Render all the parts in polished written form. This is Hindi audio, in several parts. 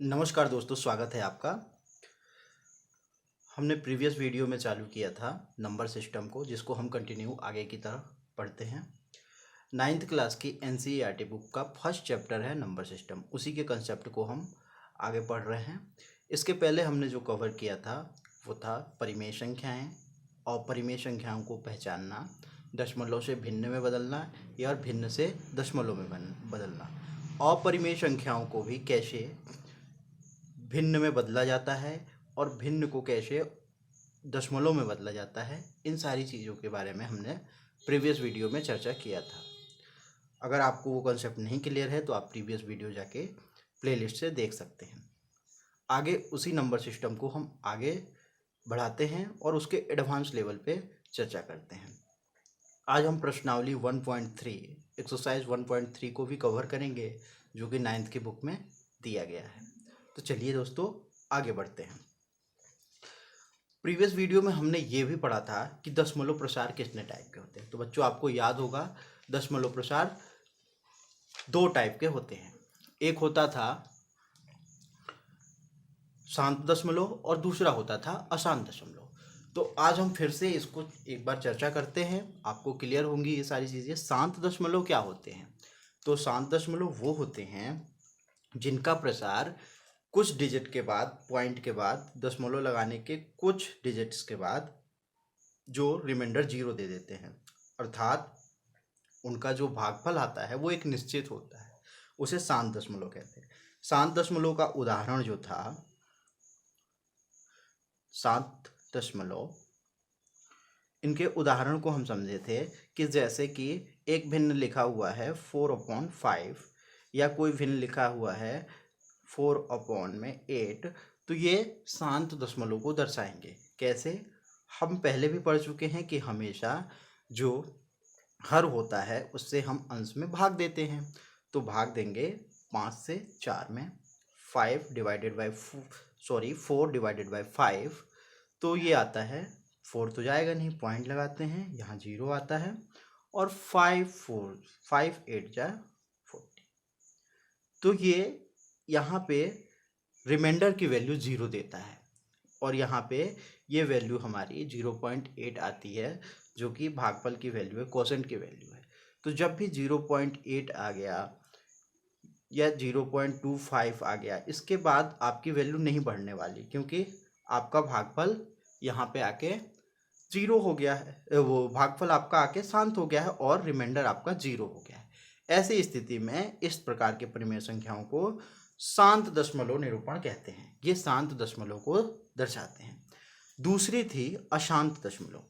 नमस्कार दोस्तों, स्वागत है आपका। हमने प्रीवियस वीडियो में चालू किया था नंबर सिस्टम को, जिसको हम कंटिन्यू आगे की तरफ पढ़ते हैं। 9th क्लास की एनसीईआरटी बुक का फर्स्ट चैप्टर है नंबर सिस्टम। उसी के कंसेप्ट को हम आगे पढ़ रहे हैं। इसके पहले हमने जो कवर किया था वो था परिमेय संख्याएं और परिमेय संख्याओं को पहचानना, दशमलव से भिन्न में बदलना या भिन्न से दशमलव में बदलना, अपरिमेय संख्याओं को भी कैसे भिन्न में बदला जाता है और भिन्न को कैसे दशमलव में बदला जाता है। इन सारी चीज़ों के बारे में हमने प्रीवियस वीडियो में चर्चा किया था। अगर आपको वो कॉन्सेप्ट नहीं क्लियर है तो आप प्रीवियस वीडियो जाके प्लेलिस्ट से देख सकते हैं। आगे उसी नंबर सिस्टम को हम आगे बढ़ाते हैं और उसके एडवांस लेवल पे चर्चा करते हैं। आज हम प्रश्नावली 1.3 एक्सरसाइज 1.3 को भी कवर करेंगे, जो कि 9th की बुक में दिया गया है। तो चलिए दोस्तों आगे बढ़ते हैं। प्रीवियस वीडियो में हमने ये भी पढ़ा था कि दशमलव प्रसार कितने टाइप के होते हैं। तो बच्चों, आपको याद होगा दशमलव प्रसार दो टाइप के होते हैं। एक होता था शांत दशमलव और दूसरा होता था अशांत दशमलव। तो आज हम फिर से इसको एक बार चर्चा करते हैं, आपको क्लियर होंगी ये सारी चीज़ें। शांत दशमलव क्या होते हैं? तो शांत दशमलव वो होते हैं जिनका प्रसार कुछ डिजिट के बाद, पॉइंट के बाद, दशमलव लगाने के कुछ डिजिट्स के बाद जो रिमाइंडर 0 दे देते हैं, अर्थात उनका जो भागफल आता है वो एक निश्चित होता है, उसे शांत दशमलव कहते हैं। शांत दशमलव का उदाहरण जो था, शांत दशमलव, इनके उदाहरण को हम समझे थे कि जैसे कि एक भिन्न लिखा हुआ है 4/5 या कोई भिन्न लिखा हुआ है 4/8, तो ये शांत दशमलव को दर्शाएंगे। कैसे? हम पहले भी पढ़ चुके हैं कि हमेशा जो हर होता है उससे हम अंश में भाग देते हैं। तो भाग देंगे 5 से 4 में, 4 डिवाइडेड बाई 5, तो ये आता है 4 तो जाएगा नहीं, पॉइंट लगाते हैं, यहाँ 0 आता है और 5 8 जा 40। तो ये यहाँ पे रिमाइंडर की वैल्यू 0 देता है और यहाँ पे ये वैल्यू हमारी 0.8 आती है, जो कि भागफल की वैल्यू है, कोसेंट की वैल्यू है। तो जब भी 0.8 आ गया या 0.25 आ गया, इसके बाद आपकी वैल्यू नहीं बढ़ने वाली, क्योंकि आपका भागफल यहाँ पे आके 0 हो गया है, वो भागफल आपका आके शांत हो गया है और रिमाइंडर आपका 0 हो गया है। ऐसी स्थिति में इस प्रकार के परिमेय संख्याओं को शांत दशमलव निरूपण कहते हैं। ये शांत दशमलव को दर्शाते हैं। दूसरी थी अशांत दशमलव।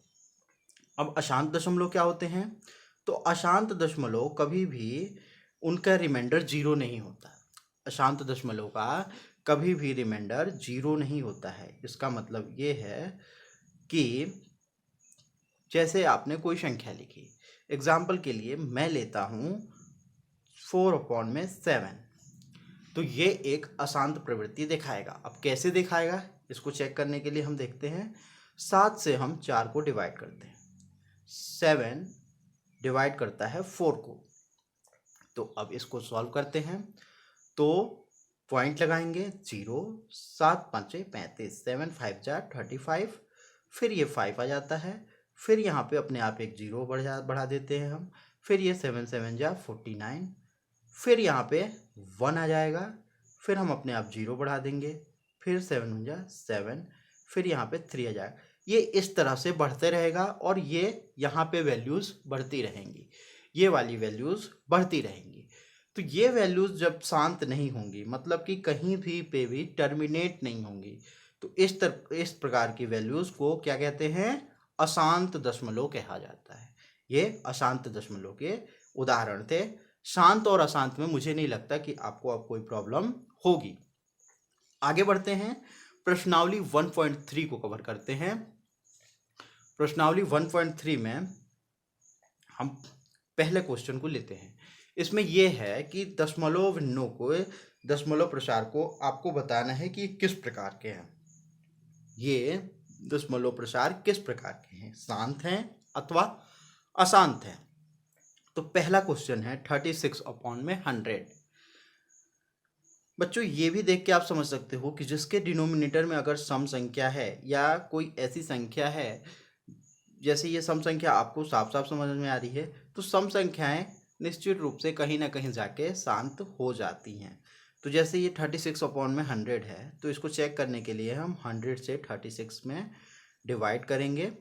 अब अशांत दशमलव क्या होते हैं? तो अशांत दशमलव कभी भी उनका रिमाइंडर 0 नहीं होता। अशांत दशमलव का कभी भी रिमाइंडर 0 नहीं होता है। इसका मतलब ये है कि जैसे आपने कोई संख्या लिखी, एग्जाम्पल के लिए मैं लेता हूँ 4/7, तो ये एक अशांत प्रवृत्ति दिखाएगा। अब कैसे दिखाएगा, इसको चेक करने के लिए हम देखते हैं। 7 से हम 4 को डिवाइड करते हैं, 7 डिवाइड करता है 4 को। तो अब इसको सॉल्व करते हैं, तो पॉइंट लगाएंगे 0, 7 5 35, 7 5 जा 35, फिर ये 5 आ जाता है, फिर यहाँ पे अपने आप एक 0 बढ़ा देते हैं हम, फिर ये 7 7 जा 49, फिर यहाँ पे 1 आ जाएगा, फिर हम अपने आप 0 बढ़ा देंगे, फिर 7 1 जा 7, फिर यहाँ पे 3 आ जाएगा। ये इस तरह से बढ़ते रहेगा और ये यहाँ पे वैल्यूज़ बढ़ती रहेंगी, ये वाली वैल्यूज़ बढ़ती रहेंगी। तो ये वैल्यूज़ जब शांत नहीं होंगी, मतलब कि कहीं भी पे भी टर्मिनेट नहीं होंगी, तो इस प्रकार की वैल्यूज़ को क्या कहते हैं? अशांत दशमलव कहा जाता है। ये अशांत दशमलव के उदाहरण थे। शांत और अशांत में मुझे नहीं लगता कि आपको अब कोई प्रॉब्लम होगी। आगे बढ़ते हैं, प्रश्नावली 1.3 को कवर करते हैं। प्रश्नावली 1.3 में हम पहले क्वेश्चन को लेते हैं। इसमें यह है कि दशमलव भिन्नों को, दशमलव प्रसार को आपको बताना है कि किस प्रकार के हैं। ये दशमलव प्रसार किस प्रकार के हैं, शांत हैं अथवा अशांत हैं। तो पहला क्वेश्चन है 36/100। बच्चों ये भी देख के आप समझ सकते हो कि जिसके डिनोमिनेटर में अगर सम संख्या है या कोई ऐसी संख्या है, जैसे ये सम संख्या आपको साफ साफ समझ में आ रही है, तो सम संख्याएं निश्चित रूप से कहीं ना कहीं जाके शांत हो जाती हैं। तो जैसे ये 36/100 है, तो इसको चेक करने के लिए हम 100 से 36 में डिवाइड करेंगे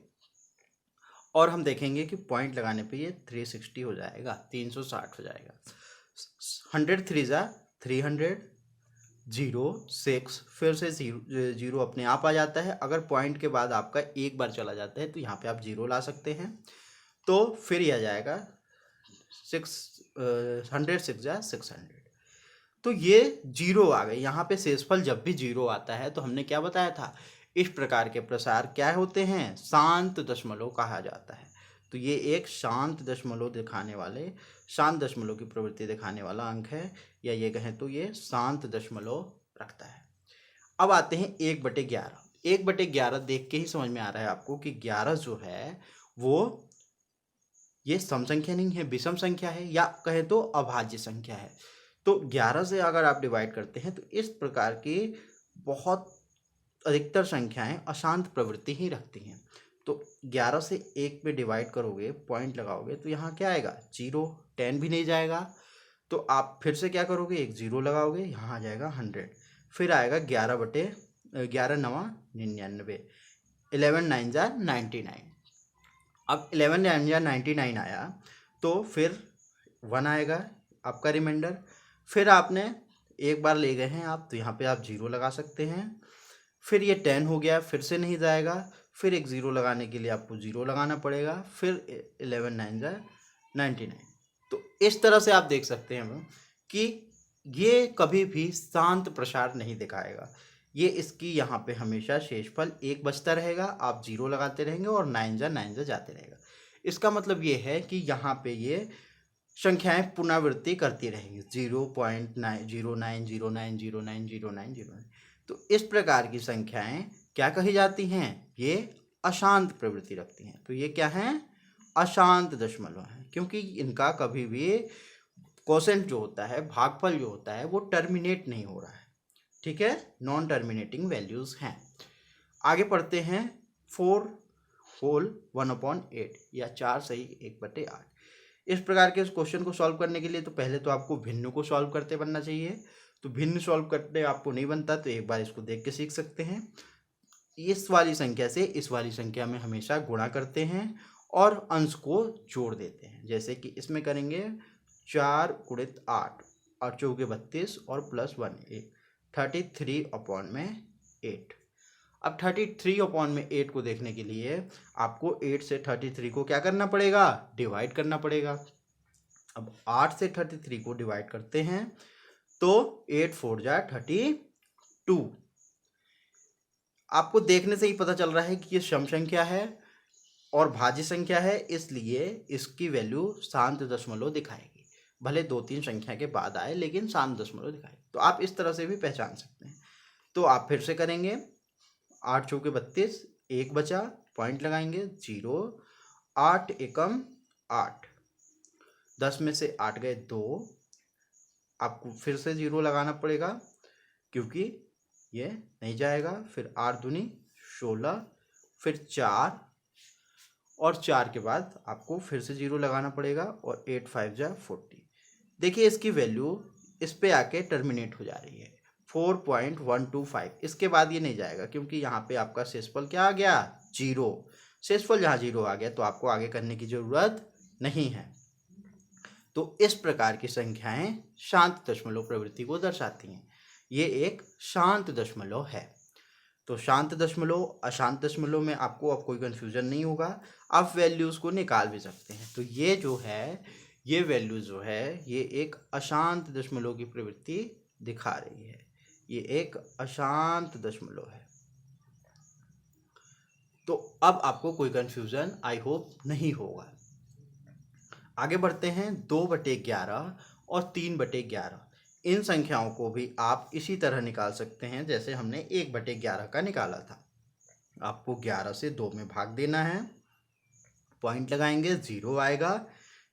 और हम देखेंगे कि पॉइंट लगाने पे ये 360 हो जाएगा, 360 हो जाएगा। 100 3 जा 300, 0 6, फिर से जीरो अपने आप आ जाता है। अगर पॉइंट के बाद आपका एक बार चला जाता है तो यहाँ पे आप जीरो ला सकते हैं, तो फिर यह आ जाएगा 100 6 जा 600। तो ये जीरो आ गए। यहाँ पे शेषफल जब भी जीरो आता है तो हमने क्या बताया था, इस प्रकार के प्रसार क्या होते हैं, शांत दशमलव कहा जाता है। तो ये एक शांत दशमलव दिखाने वाले, शांत दशमलव की प्रवृत्ति दिखाने वाला अंक है, या ये कहें तो ये शांत दशमलव रखता है। अब आते हैं 1/11। 1/11 देख के ही समझ में आ रहा है आपको कि 11 जो है वो ये सम संख्या नहीं है, विषम संख्या है, या कहें तो अभाज्य संख्या है। तो 11 से अगर आप डिवाइड करते हैं तो इस प्रकार की बहुत अधिकतर संख्याएं अशांत प्रवृत्ति ही रखती हैं। तो 11 से 1 पे डिवाइड करोगे, पॉइंट लगाओगे, तो यहाँ क्या आएगा, 0, 10 भी नहीं जाएगा। तो आप फिर से क्या करोगे, एक 0 लगाओगे, यहाँ आ जाएगा 100, फिर आएगा 11 9 99, 11 9 जा 99। अब 11 9 जा 99 आया तो फिर 1 आएगा आपका रिमाइंडर। फिर आपने एक बार ले गए हैं आप, तो यहाँ पे आप 0 लगा सकते हैं। फिर ये 10 हो गया, फिर से नहीं जाएगा, फिर एक 0 लगाने के लिए आपको 0 लगाना पड़ेगा, फिर 11 9 जा 99। तो इस तरह से आप देख सकते हैं कि ये कभी भी शांत प्रसार नहीं दिखाएगा। ये इसकी यहाँ पे हमेशा शेषफल 1 बचता रहेगा, आप 0 लगाते रहेंगे और 9 जा जाते रहेगा। इसका मतलब ये है कि यहाँ पे ये संख्याएं पुनरावृत्ति करती रहेंगी, 0.9 09 09 09 09 09। तो इस प्रकार की संख्याएं क्या कही जाती हैं, ये अशांत प्रवृत्ति रखती हैं। तो ये क्या हैं, अशांत दशमलव हैं, क्योंकि इनका कभी भी कोसेंट जो होता है, भागफल जो होता है, वो टर्मिनेट नहीं हो रहा है। ठीक है, नॉन टर्मिनेटिंग वैल्यूज हैं। आगे पढ़ते हैं 4 होल 1/8 या 4 सही 1/8। इस प्रकार के इस क्वेश्चन को सॉल्व करने के लिए तो पहले तो आपको भिन्न को सॉल्व करते बनना चाहिए। तो भिन्न सॉल्व करते आपको नहीं बनता तो एक बार इसको देख के सीख सकते हैं। इस वाली संख्या से इस वाली संख्या में हमेशा गुणा करते हैं और अंश को जोड़ देते हैं। जैसे कि इसमें करेंगे 4 × 8 और 4 × 32 और +1 33/8। अब 33/8 को देखने के लिए आपको 8 से 33 को क्या करना पड़ेगा, डिवाइड करना पड़ेगा। अब 8 से 33 को डिवाइड करते हैं तो 8 4 जा 32। आपको देखने से ही पता चल रहा है कि ये सम संख्या है और भाज्य संख्या है, इसलिए इसकी वैल्यू शांत दशमलव दिखाएगी। भले 2-3 संख्या के बाद आए लेकिन शांत दशमलव दिखाएगी। तो आप इस तरह से भी पहचान सकते हैं। तो आप फिर से करेंगे, 8 चौके 32, 1 बचा, पॉइंट लगाएंगे 0, 8 एकम 8, 10 में से 8 गए 2, आपको फिर से 0 लगाना पड़ेगा क्योंकि ये नहीं जाएगा। फिर 8 दूनी 16, फिर 4 और 4 के बाद आपको फिर से 0 लगाना पड़ेगा और 8 5 जा 40। देखिए इसकी वैल्यू इस पे आके टर्मिनेट हो जा रही है 4.125। इसके बाद ये नहीं जाएगा क्योंकि यहाँ पे आपका शेषफल क्या आ गया, 0। शेषफल जहाँ 0 आ गया तो आपको आगे करने की जरूरत नहीं है। तो इस प्रकार की संख्याएं शांत दशमलव प्रवृत्ति को दर्शाती हैं। ये एक शांत दशमलव है। तो शांत दशमलव, अशांत दशमलव में आपको अब कोई कंफ्यूजन नहीं होगा, आप वैल्यूज को निकाल भी सकते हैं। तो ये जो है, ये वैल्यू जो है, ये एक अशांत दशमलव की प्रवृत्ति दिखा रही है। ये एक अशांत दशमलव है। तो अब आपको कोई कंफ्यूजन आई होप नहीं होगा। आगे बढ़ते हैं 2/11 और 3/11। इन संख्याओं को भी आप इसी तरह निकाल सकते हैं जैसे हमने 1/11 का निकाला था। आपको 11 से 2 में भाग देना है, पॉइंट लगाएंगे 0 आएगा,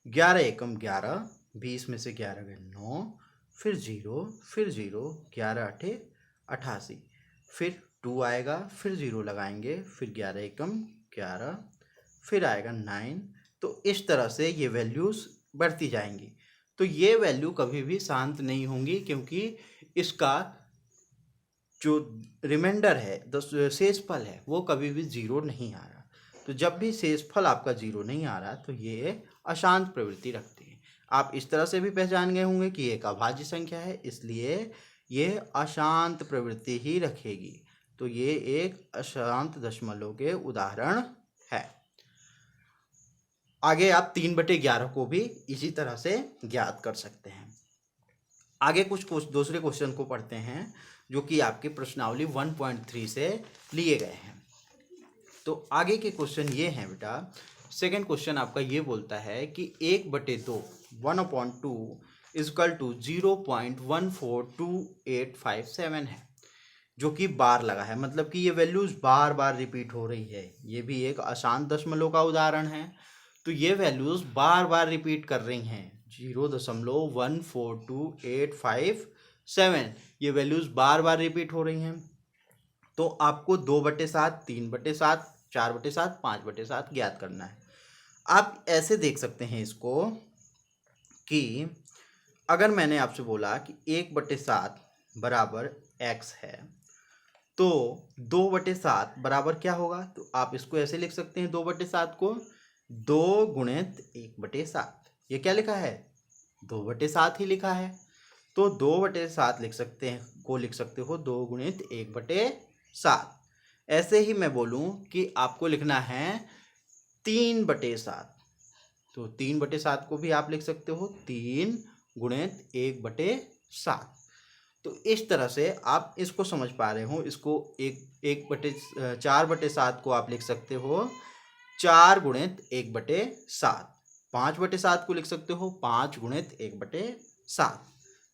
11 एकम 11, 20 में से 11 गए 9, फिर 0, फिर 0, 11 8 88, फिर 2 आएगा, फिर 0 लगाएंगे, फिर 11 एकम 11, फिर आएगा 9। तो इस तरह से ये वैल्यूज़ बढ़ती जाएंगी। तो ये वैल्यू कभी भी शांत नहीं होंगी, क्योंकि इसका जो रिमाइंडर है, शेषफल है, वो कभी भी 0 नहीं आ रहा। तो जब भी शेषफल आपका 0 नहीं आ रहा तो ये अशांत प्रवृत्ति रखती है। आप इस तरह से भी पहचान गए होंगे कि एक अभाज्य संख्या है, इसलिए ये अशांत प्रवृत्ति ही रखेगी। तो ये एक अशांत दशमलव के उदाहरण है। आगे आप 3/11 को भी इसी तरह से ज्ञात कर सकते हैं। आगे कुछ दूसरे क्वेश्चन को पढ़ते हैं जो कि आपके प्रश्नावली 1.3 से लिए गए हैं। तो आगे के क्वेश्चन ये हैं बेटा। सेकंड क्वेश्चन आपका ये बोलता है कि 1/2 1/2 इजकल टू 0.142857 है, जो कि बार लगा है, मतलब कि ये वैल्यूज बार बार रिपीट हो रही है। ये भी एक अशांत दशमलव का उदाहरण है। तो ये वैल्यूज बार बार रिपीट कर रही हैं, 0.142857, ये वैल्यूज बार बार रिपीट हो रही हैं। तो आपको 2/7, 3/7, 4/7, 5/7 ज्ञात करना है। आप ऐसे देख सकते हैं इसको कि अगर मैंने आपसे बोला कि 1/7 बराबर x है, तो 2/7 बराबर क्या होगा? तो आप इसको ऐसे लिख सकते हैं, 2/7 को 2 गुणित 1/7। ये क्या लिखा है? 2/7 ही लिखा है। तो 2/7 लिख सकते हैं, को लिख सकते हो 2 गुणित 1/7। ऐसे ही मैं बोलूं कि आपको लिखना है 3/7, तो 3/7 को भी आप लिख सकते हो 3 गुणित 1/7। तो इस तरह से आप इसको समझ पा रहे हो। इसको 4/7 को आप लिख सकते हो 4 गुणित 1/7। 5/7 को लिख सकते हो 5 गुणित 1/7।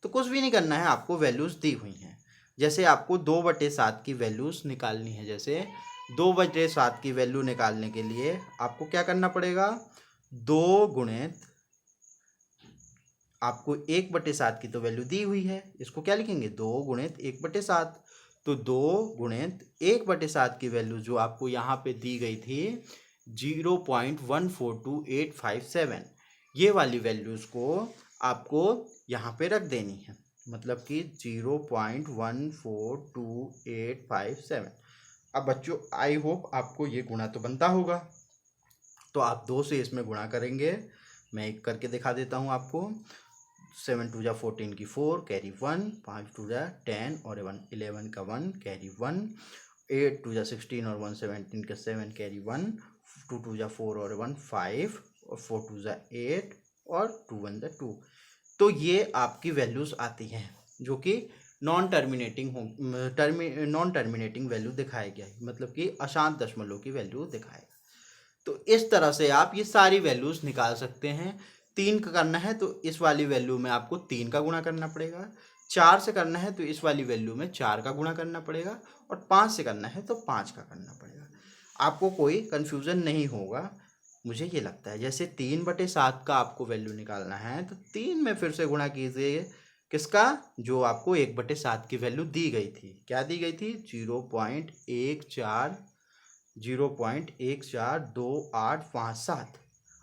तो कुछ भी नहीं करना है, आपको वैल्यूज़ दी हुई हैं। जैसे आपको 2/7 की वैल्यूज़ निकालनी है, जैसे 2/7 की वैल्यू निकालने के लिए आपको क्या करना पड़ेगा? 2 गुणित, आपको 1/7 की तो वैल्यू दी हुई है, इसको क्या लिखेंगे? 2 गुणित 1/7। तो 2 गुणित 1/7 की वैल्यू जो आपको यहाँ पे दी गई थी 0.142857, ये वाली वैल्यूज़ को आपको यहाँ पे रख देनी है, मतलब कि 0.142857। अब बच्चों आई होप आपको ये गुणा तो बनता होगा। तो आप 2 से इसमें गुणा करेंगे। मैं एक करके दिखा देता हूँ आपको। 7 2 14 की 4 कैरी 1, 5 2 10 और 11 का 1 कैरी 1, 8 2 16 और 1 17 का 7 कैरी 1, 2 2 4 और 1 5 और 4 2 8 और 2 1 2। तो ये आपकी वैल्यूज़ आती हैं जो कि नॉन टर्मिनेटिंग वैल्यू दिखाएगी, मतलब कि अशांत दशमलव की वैल्यू दिखाएगा। तो इस तरह से आप ये सारी वैल्यूज़ निकाल सकते हैं। 3 का करना है तो इस वाली वैल्यू में आपको 3 का गुणा करना पड़ेगा। 4 से करना है तो इस वाली वैल्यू में 4 का गुणा करना पड़ेगा, और 5 से करना है तो 5 का करना पड़ेगा। आपको कोई कन्फ्यूज़न नहीं होगा, मुझे ये लगता है। जैसे 3/7 का आपको वैल्यू निकालना है तो 3 में फिर से गुणा कीजिए, किसका? जो आपको 1/7 की वैल्यू दी गई थी। क्या दी गई थी? 0.142857।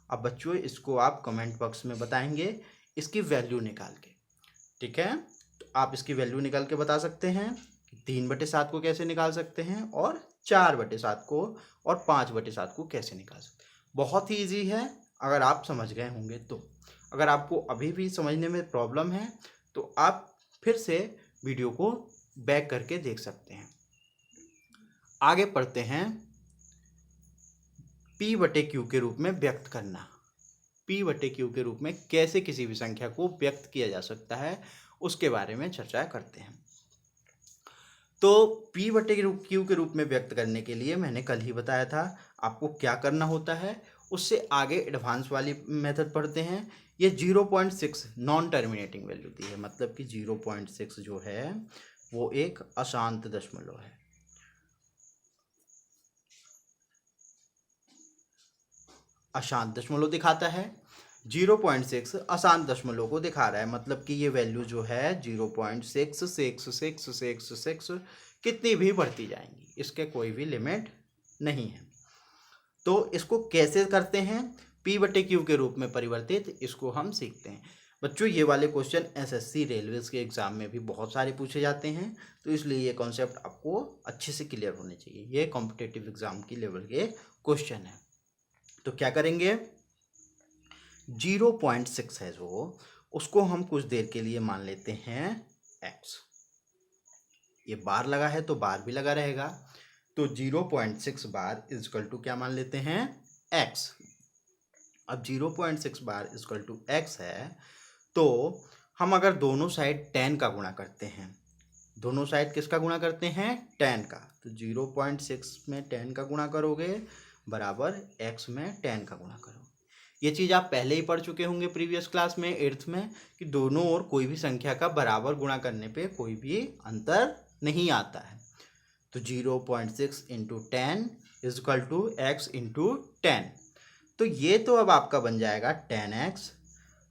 अब बच्चों इसको आप कमेंट बॉक्स में बताएंगे इसकी वैल्यू निकाल के, ठीक है? तो आप इसकी वैल्यू निकाल के बता सकते हैं कि 3/7 को कैसे निकाल सकते हैं, और 4/7 को और 5/7 को कैसे निकाल सकते हैं। बहुत ही ईजी है अगर आप समझ गए होंगे तो। अगर आपको अभी भी समझने में प्रॉब्लम है तो आप फिर से वीडियो को बैक करके देख सकते हैं। आगे पढ़ते हैं, P/Q के रूप में व्यक्त करना। P/Q के रूप में कैसे किसी भी संख्या को व्यक्त किया जा सकता है उसके बारे में चर्चा करते हैं। तो P/Q के रूप में व्यक्त करने के लिए मैंने कल ही बताया था आपको क्या करना होता है। उससे आगे एडवांस वाली मेथड पढ़ते हैं। ये 0.6 नॉन टर्मिनेटिंग वैल्यू दी है, मतलब कि 0.6 जो है वो एक अशांत दशमलव है। अशांत दशमलव दिखाता है। 0.6 अशांत दशमलव को दिखा रहा है, मतलब कि ये वैल्यू जो है 0.66666 कितनी भी बढ़ती जाएंगी, इसके कोई भी लिमिट नहीं है। तो इसको कैसे करते हैं, P/Q के रूप में परिवर्तित, इसको हम सीखते हैं। बच्चों ये वाले क्वेश्चन SSC रेलवेज के एग्जाम में भी बहुत सारे पूछे जाते हैं, तो इसलिए ये कॉन्सेप्ट आपको अच्छे से क्लियर होने चाहिए। ये कॉम्पिटिटिव एग्जाम की लेवल के क्वेश्चन है। तो क्या करेंगे, 0.6 है जो, उसको हम कुछ देर के लिए मान लेते हैं x। ये बार लगा है तो बार भी लगा रहेगा, तो 0.6 बार इजकल टू क्या मान लेते हैं, x। अब 0.6 बार इजकल टू x है, तो हम अगर दोनों साइड 10 का गुणा करते हैं, दोनों साइड किसका गुणा करते हैं, 10 का, तो 0.6 में 10 का गुणा करोगे बराबर x में 10 का गुणा करोगे। ये चीज़ आप पहले ही पढ़ चुके होंगे प्रीवियस क्लास में 8th में, कि दोनों ओर कोई भी संख्या का बराबर गुणा करने पे कोई भी अंतर नहीं आता है। तो 0.6 into 10 equal to x into 10, तो ये तो अब आपका बन जाएगा 10x,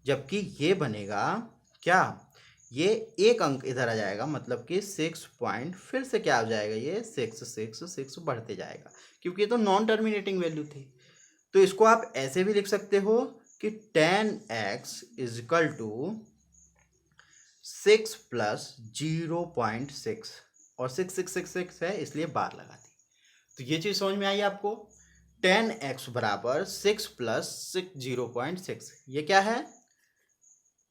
जबकि ये बनेगा क्या, ये एक अंक इधर आ जाएगा, मतलब कि 6 पॉइंट फिर से क्या आ जाएगा, ये 6 बढ़ते जाएगा, क्योंकि ये तो नॉन टर्मिनेटिंग वैल्यू थी। तो इसको आप ऐसे भी लिख सकते हो कि 10x इजकल टू 6 प्लस 0.6, और 6 है इसलिए बार लगा दी। तो ये चीज़ समझ में आई आपको, 10x बराबर 6 प्लस 0.6, ये क्या है,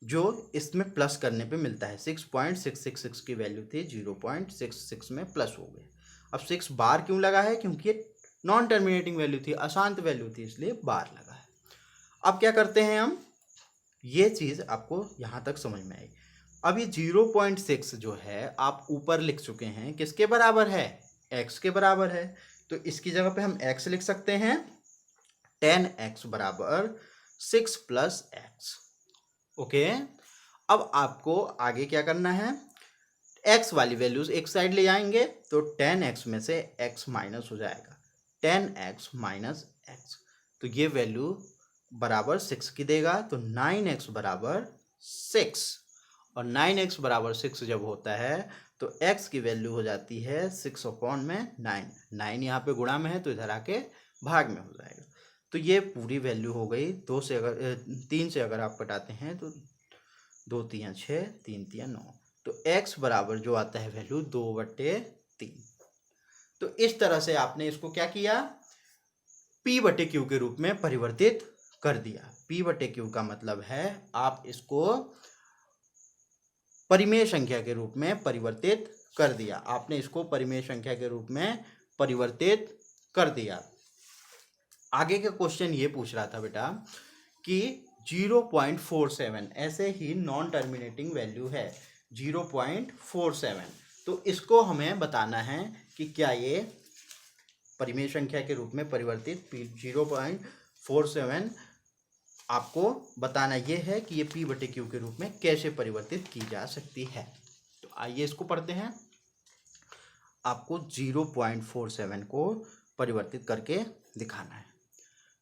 जो इसमें प्लस करने पे मिलता है, 6.666 की वैल्यू थी, 0.66 में प्लस हो गए। अब 6 बार क्यों लगा है, क्योंकि ये नॉन टर्मिनेटिंग वैल्यू थी, अशांत वैल्यू थी, इसलिए बार लगा है। अब क्या करते हैं हम, ये चीज़ आपको यहाँ तक समझ में आई। अब ये 0.6 जो है आप ऊपर लिख चुके हैं, किसके बराबर है, x के बराबर है, तो इसकी जगह पे हम x लिख सकते हैं, 10x बराबर 6 प्लस x। ओके, अब आपको आगे क्या करना है, x वाली वैल्यूज एक साइड ले जाएंगे, तो 10x में से x माइनस हो जाएगा, 10x माइनस x, तो ये वैल्यू बराबर 6 की देगा, तो 9x बराबर 6, और 9x बराबर 6 जब होता है तो x की वैल्यू हो जाती है 6/9। 9 यहाँ पे गुणा में है तो इधर आके भाग में हो जाएगा। तो ये पूरी वैल्यू हो गई। 2 से अगर 3 से अगर आप कटाते हैं तो 2 3 6, 3 3 9, तो x बराबर जो आता है वैल्यू 2/3। तो इस तरह से आपने इसको क्या किया, P/Q के रूप में परिवर्तित कर दिया। P/Q का मतलब है आप इसको परिमेय संख्या के रूप में परिवर्तित कर दिया, आपने इसको परिमेय संख्या के रूप में परिवर्तित कर दिया। आगे का क्वेश्चन ये पूछ रहा था बेटा कि 0.47 ऐसे ही नॉन टर्मिनेटिंग वैल्यू है 0.47, तो इसको हमें बताना है कि क्या ये परिमेय संख्या के रूप में परिवर्तित 0.47 आपको बताना ये है कि ये P/Q के रूप में कैसे परिवर्तित की जा सकती है। तो आइए इसको पढ़ते हैं। आपको 0.47 को परिवर्तित करके दिखाना है।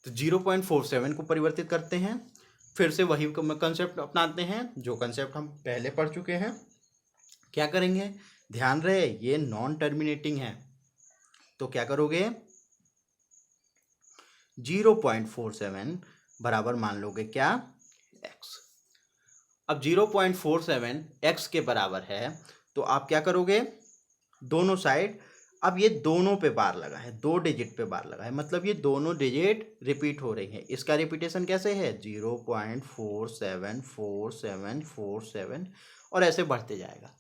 तो 0.47 को परिवर्तित करते हैं, फिर से वही कंसेप्ट अपनाते हैं जो कंसेप्ट हम पहले पढ़ चुके हैं। क्या करेंगे, ध्यान रहे ये नॉन टर्मिनेटिंग है, तो क्या करोगे 0.47 बराबर मान लोगे क्या, x। अब 0.47 x के बराबर है, तो आप क्या करोगे, दोनों साइड, अब ये दोनों पे बार लगा है, 2 डिजिट पे बार लगा है, मतलब ये दोनों डिजिट रिपीट हो रही है। इसका रिपीटेशन कैसे है, 0.474747 और ऐसे बढ़ते जाएगा।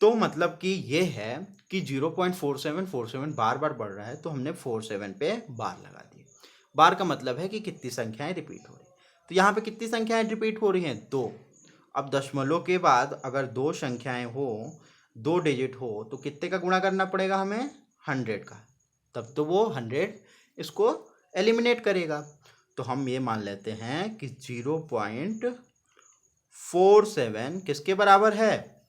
तो मतलब कि ये है कि 0.4747 बार बार बढ़ रहा है, तो हमने 47 पे बार लगा दी। बार का मतलब है कि कितनी संख्याएं रिपीट हो रही, तो यहाँ पे कितनी संख्याएं रिपीट हो रही हैं, 2। अब दशमलव के बाद अगर 2 संख्याएं हो, 2 डिजिट हो, तो कितने का गुणा करना पड़ेगा हमें, 100 का, तब तो वो 100 इसको एलिमिनेट करेगा। तो हम ये मान लेते हैं कि 0.47 किसके बराबर है,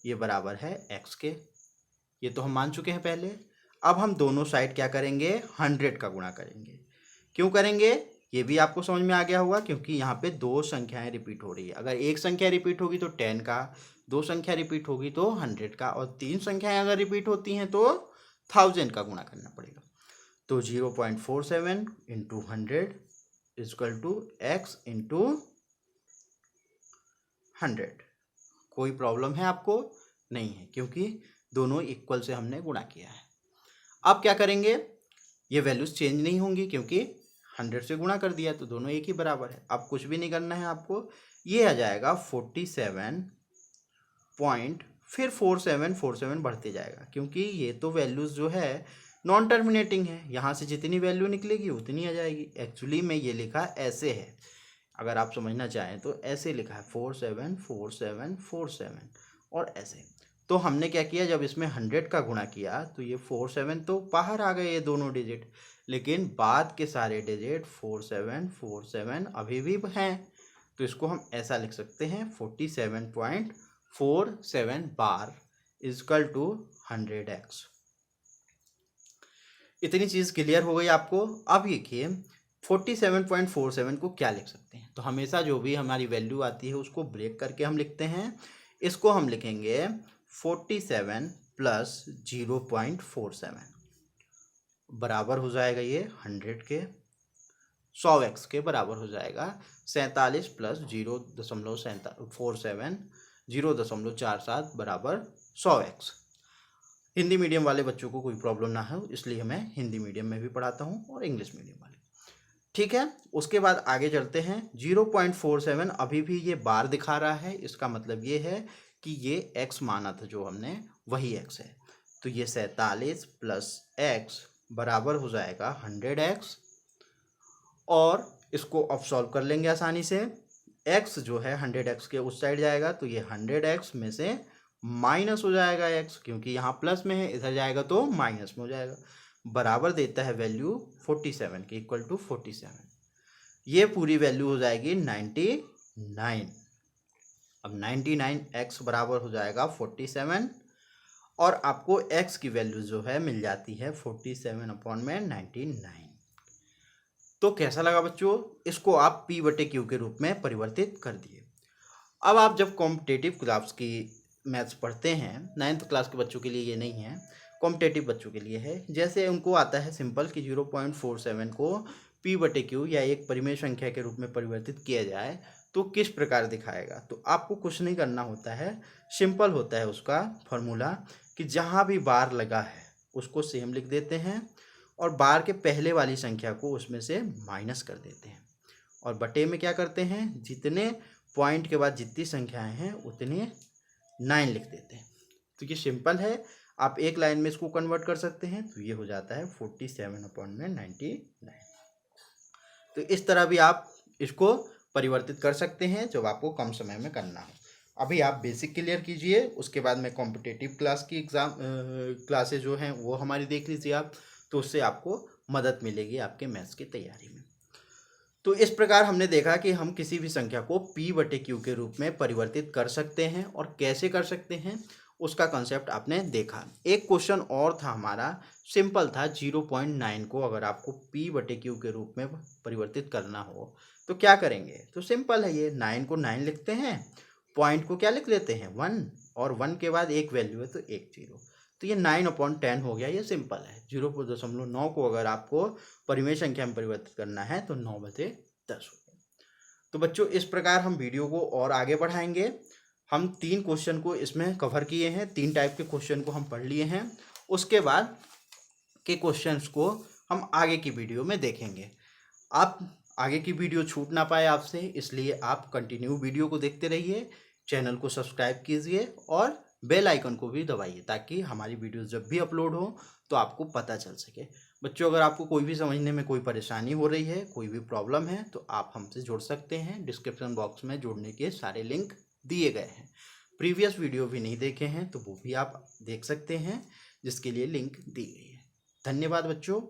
ये बराबर है x के, ये तो हम मान चुके हैं पहले। अब हम दोनों साइड क्या करेंगे, 100 का गुणा करेंगे। क्यों करेंगे, ये भी आपको समझ में आ गया होगा, क्योंकि यहाँ पे दो संख्याएं रिपीट हो रही है। अगर एक संख्या रिपीट होगी तो 10 का, दो संख्या रिपीट होगी तो 100 का, और तीन संख्याएं अगर रिपीट होती हैं तो 1000 का गुणा करना पड़ेगा। तो 0.47 into 100 equal to x into 100। कोई प्रॉब्लम है आपको? नहीं है, क्योंकि दोनों इक्वल से हमने गुणा किया है। अब क्या करेंगे, ये वैल्यूज चेंज नहीं होंगी क्योंकि 100 से गुणा कर दिया तो दोनों एक ही बराबर है। अब कुछ भी नहीं करना है आपको, ये आ जाएगा 47 पॉइंट, फिर 4747 बढ़ते जाएगा, क्योंकि ये तो वैल्यूज जो है नॉन टर्मिनेटिंग है, यहाँ से जितनी वैल्यू निकलेगी उतनी आ जाएगी। एक्चुअली में ये लिखा ऐसे है, अगर आप समझना चाहें तो ऐसे लिखा है 474747 और ऐसे। तो हमने क्या किया, जब इसमें 100 का गुणा किया तो ये 47 तो बाहर आ गए ये दोनों डिजिट, लेकिन बाद के सारे डिजिट 4747 अभी भी हैं। तो इसको हम ऐसा लिख सकते हैं 47.47 बार इजकल टू 100x। इतनी चीज़ क्लियर हो गई आपको। अब देखिए 47.47 को क्या लिख सकते हैं, तो हमेशा जो भी हमारी वैल्यू आती है उसको ब्रेक करके हम लिखते हैं। इसको हम लिखेंगे 47 प्लस 0.47 बराबर हो जाएगा ये 100 के, 100x के बराबर हो जाएगा 47 प्लस 0.47 बराबर 100x। हिंदी मीडियम वाले बच्चों को कोई प्रॉब्लम ना हो, इसलिए मैं हिंदी मीडियम में भी पढ़ाता हूँ और इंग्लिश मीडियम वाले। ठीक है, उसके बाद आगे चलते हैं। 0.47 अभी भी ये बार दिखा रहा है, इसका मतलब ये है कि ये x माना था जो हमने, वही x है। तो ये 47 प्लस x बराबर हो जाएगा 100x, और इसको अब सॉल्व कर लेंगे आसानी से। x जो है 100x के उस साइड जाएगा तो ये 100x में से माइनस हो जाएगा x, क्योंकि यहाँ प्लस में है, इधर जाएगा तो माइनस में हो जाएगा। बराबर देता है वैल्यू 47 के, इक्वल टू 47। ये पूरी वैल्यू हो जाएगी 99। अब 99x बराबर हो जाएगा 47, और आपको x की वैल्यू जो है मिल जाती है 47/99। तो कैसा लगा बच्चों, इसको आप p/q के रूप में परिवर्तित कर दिए। अब आप जब कॉम्पिटेटिव क्लास की मैथ्स पढ़ते हैं, 9th क्लास के बच्चों के लिए ये नहीं है, कॉम्पिटेटिव बच्चों के लिए है। जैसे उनको आता है सिंपल कि 0.47 को p/q या एक परिमेय संख्या के रूप में परिवर्तित किया जाए तो किस प्रकार दिखाएगा। तो आपको कुछ नहीं करना होता है, सिंपल होता है उसका फॉर्मूला कि जहाँ भी बार लगा है उसको सेम लिख देते हैं, और बार के पहले वाली संख्या को उसमें से माइनस कर देते हैं, और बटे में क्या करते हैं, जितने पॉइंट के बाद जितनी संख्याएं हैं उतने 9 लिख देते हैं। तो ये सिंपल है, आप एक लाइन में इसको कन्वर्ट कर सकते हैं, तो ये हो जाता है 47/99। तो इस तरह भी आप इसको परिवर्तित कर सकते हैं जब आपको कम समय में करना हो। अभी आप बेसिक क्लियर कीजिए, उसके बाद में कॉम्पिटेटिव क्लास की क्लासेज जो हैं वो हमारी देख लीजिए आप, तो उससे आपको मदद मिलेगी आपके मैथ्स की तैयारी में। तो इस प्रकार हमने देखा कि हम किसी भी संख्या को p/q के रूप में परिवर्तित कर सकते हैं, और कैसे कर सकते हैं उसका कंसेप्ट आपने देखा। एक क्वेश्चन और था हमारा, सिंपल था, 0.9 को अगर आपको p/q के रूप में परिवर्तित करना हो तो क्या करेंगे। तो सिंपल है, ये 9 को 9 लिखते हैं, पॉइंट को क्या लिख लेते हैं 1, और 1 के बाद एक वैल्यू है तो एक 0, तो ये 9/10 हो गया। ये सिंपल है। 0.9 को अगर आपको परिमेय संख्या में परिवर्तित करना है तो 9/10 हो गया। तो बच्चों इस प्रकार हम वीडियो को और आगे बढ़ाएंगे। हम 3 क्वेश्चन को इसमें कवर किए हैं, 3 टाइप के क्वेश्चन को हम पढ़ लिए हैं। उसके बाद के क्वेश्चंस को हम आगे की वीडियो में देखेंगे। आप आगे की वीडियो छूट ना पाए आपसे, इसलिए आप कंटिन्यू वीडियो को देखते रहिए, चैनल को सब्सक्राइब कीजिए और बेल आइकन को भी दबाइए, ताकि हमारी वीडियो जब भी अपलोड हो तो आपको पता चल सके। बच्चों अगर आपको कोई भी समझने में कोई परेशानी हो रही है, कोई भी प्रॉब्लम है, तो आप हमसे जुड़ सकते हैं। डिस्क्रिप्शन बॉक्स में जुड़ने के सारे लिंक दिए गए हैं। प्रीवियस वीडियो भी नहीं देखे हैं तो वो भी आप देख सकते हैं, जिसके लिए लिंक दी गई है। धन्यवाद बच्चों।